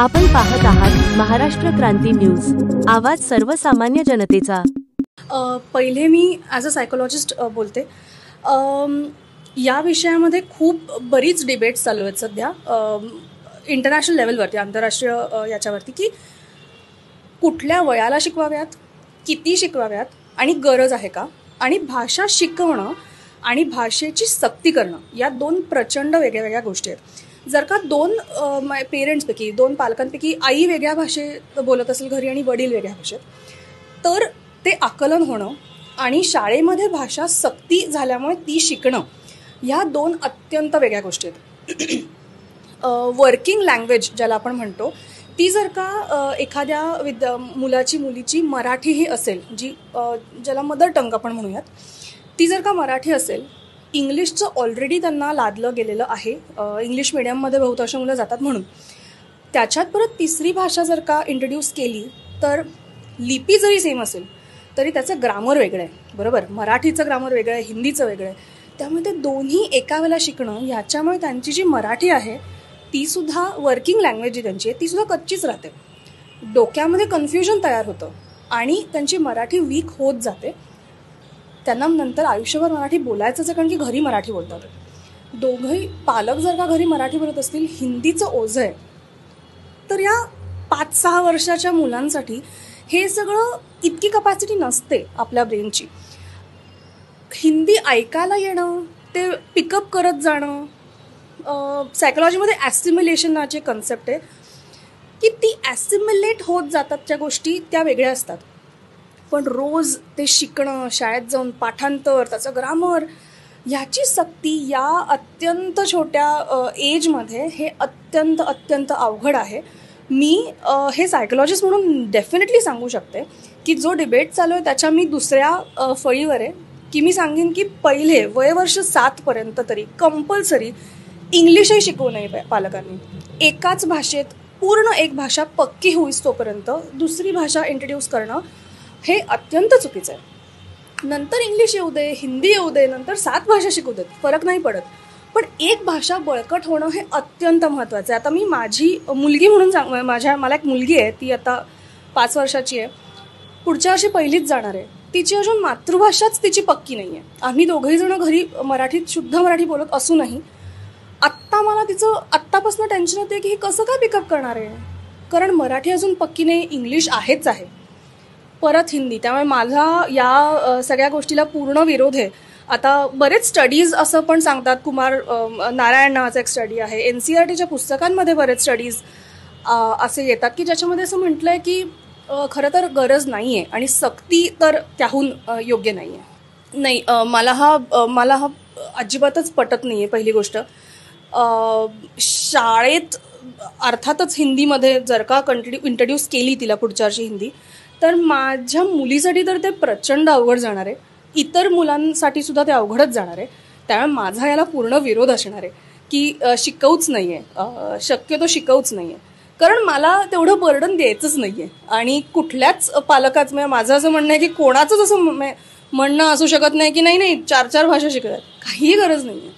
आपण पाहत आहात महाराष्ट्र क्रांती न्यूज, आवाज सर्वसामान्य जनतेचा। पहिले मी ॲज अ सायकोलॉजिस्ट बोलते। या विषयामध्ये खूप बरीच डिबेट्स चालू आहेत सध्या इंटरनॅशनल लेवलवरती, आंतरराष्ट्रीय याच्यावरती, की कुठल्या वयाला शिकवाव्यात, किती शिकवाव्यात आणि गरज आहे का, आणि भाषा शिकवणं आणि भाषेची सक्ती करणं या दोन प्रचंड वेगळ्या वेगळ्या गोष्टी आहेत। जर का दोन पेरेंट्सपैकी, दोन पालकांपैकी आई वेगळ्या भाषेत बोलत असेल घरी आणि वडील वेगळ्या भाषेत, तर ते आकलन होणं आणि शाळेमध्ये भाषा सक्ती झाल्यामुळे ती शिकणं ह्या दोन अत्यंत वेगळ्या गोष्टी आहेत। वर्किंग लँग्वेज ज्याला आपण म्हणतो, ती जर का एखाद्या मुलीची मराठी ही असेल, जी ज्याला मदर टंग आपण म्हणूयात, ती जर का मराठी असेल, इंग्लिशचं ऑलरेडी त्यांना लादलं गेलेलं आहे, इंग्लिश मिडियममध्ये बहुतांश मुलं जातात म्हणून, त्याच्यात परत तिसरी भाषा जर का इंट्रोड्यूस केली तर लिपी जरी सेम असेल तरी त्याचं ग्रामर वेगळं आहे, बरोबर? मराठीचं ग्रामर वेगळं आहे, हिंदीचं वेगळं आहे। त्यामुळे ते दोन्ही एका वेळेला शिकणं, ह्याच्यामुळे त्यांची जी मराठी आहे तीसुद्धा वर्किंग लँग्वेज जी त्यांची आहे तीसुद्धा कच्चीच राहते, डोक्यामध्ये कन्फ्युजन तयार होतं आणि त्यांची मराठी वीक होत जाते। त्यांना नंतर आयुष्यभर मराठी बोलायचंच आहे, कारण की घरी मराठी बोलतात। दोघंही पालक जर का घरी मराठी बोलत असतील, हिंदीचं ओझं आहे, तर या 5-6 वर्षाच्या मुलांसाठी हे सगळं इतकी कपॅसिटी नसते आपल्या ब्रेनची। हिंदी ऐकायला येणं, ते पिकअप करत जाणं, सायकोलॉजीमध्ये ॲसिम्युलेशन नावाची कन्सेप्ट आहे, की ती ॲसिम्युलेट होत जातात त्या गोष्टी, त्या वेगळ्या असतात। पण रोज ते शिकणं, शाळेत जाऊन पाठांतर, त्याचं ग्रामर, ह्याची सक्ती या अत्यंत छोट्या एजमध्ये हे अत्यंत अवघड आहे। मी हे सायकोलॉजिस्ट म्हणून डेफिनेटली सांगू शकते की जो डिबेट चालू आहे त्याच्या मी दुसऱ्या फळीवर आहे, की मी सांगेन की पहिले वयवर्ष 7 पर्यंत तरी कंपल्सरी इंग्लिशही शिकवू नये पालकांनी। एकाच भाषेत पूर्ण एक भाषा पक्की होईस तोपर्यंत दुसरी भाषा इंट्रोड्यूस करणं हे अत्यंत चुकीचं आहे। नंतर इंग्लिश येऊ दे, हिंदी येऊ दे, नंतर 7 भाषा शिकू देत, फरक नाही पडत, पण एक भाषा बळकट होणं हे अत्यंत महत्त्वाचं आहे। आता मी माझी मुलगी म्हणून मला एक मुलगी आहे, ती आता 5 वर्षाची आहे, पुढच्या वर्षी पहिलीच जाणार आहे। तिची अजून मातृभाषाच तिची पक्की नाही आहे। आम्ही दोघंही जण घरी शुद्ध मराठी बोलत असूनही आत्ता मला तिचं आत्तापासून टेन्शन होते की हे कसं काय पिकअप करणार आहे, कारण मराठी अजून पक्की नाही, इंग्लिश आहेच आहे, परत हिंदी। त्यामुळे माझा या सगळ्या गोष्टीला पूर्ण विरोध आहे। आता बरेच स्टडीज असं पण सांगतात, कुमार नारायण नावाचा एक स्टडी आहे, NCERTच्या पुस्तकांमध्ये बरेच स्टडीज असे येतात की ज्याच्यामध्ये असं म्हटलं आहे की खरं तर गरज नाही आहे आणि सक्ती तर त्याहून योग्य नाही आहे। नाही, मला हा अजिबातच पटत नाही आहे। पहिली गोष्ट, शाळेत अर्थातच हिंदीमध्ये जर का इंट्रोड्यूस केली तिला पुढच्या वर्षी हिंदी, तर माझ्या मुलीसाठी तर ते प्रचंड अवघड जाणार आहे, इतर मुलांसाठी सुद्धा ते अवघडच जाणार आहे। त्यामुळे माझा याला पूर्ण विरोध असणार आहे की शिकवूच नाही आहे, शक्यतो शिकवूच नाही आहे, कारण मला तेवढं बर्डन द्यायचंच नाही आहे। आणि कुठल्याच पालकाचं, म्हणजे माझं असं म्हणणं आहे की कोणाचंच असं म्हणणं असू शकत नाही की नाही 4-4 भाषा शिकतात, काहीही गरज नाही आहे।